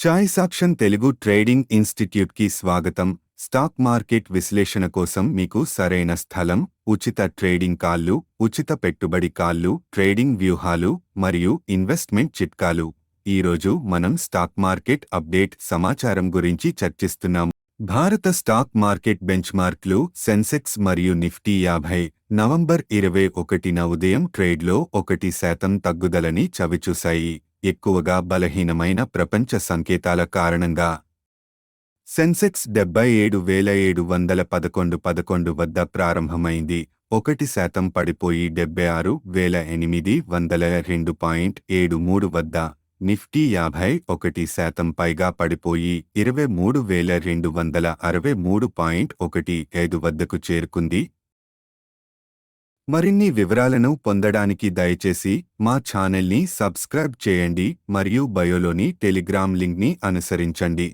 చాయ్ సాక్షన్ Telugu trading ఇన్స్టిట్యూట్కి స్వాగతం. Stock market విశ్లేషణ కోసం మీకు సరైన స్థలం. ఉచిత ట్రేడింగ్ కాల్లు, ఉచిత పెట్టుబడి కాల్లు, ట్రేడింగ్ వ్యూహాలు మరియు ఇన్వెస్ట్మెంట్ చిట్కాలు. ఈరోజు మనం స్టాక్ మార్కెట్ అప్డేట్ సమాచారం గురించి చర్చిస్తున్నాం. భారత స్టాక్ మార్కెట్ బెంచ్మార్క్లు సెన్సెక్స్ మరియు నిఫ్టీ 50 నవంబర్ 21న ఉదయం ట్రేడ్లో 1% తగ్గుదలని చవిచూశాయి. ఎక్కువగా బలహీనమైన ప్రపంచ సంకేతాల కారణంగా సెన్సెక్స్ 77,711 వద్ద ప్రారంభమైంది. 1% పడిపోయి 76,802.73 వద్ద. నిఫ్టీ 50 1% పైగా పడిపోయి 23,263.15 వద్దకు చేరుకుంది. మరిన్ని వివరాలను పొందడానికి దయచేసి మా ఛానల్ని సబ్స్క్రైబ్ చేయండి మరియు బయోలోని టెలిగ్రామ్ లింక్ని అనుసరించండి.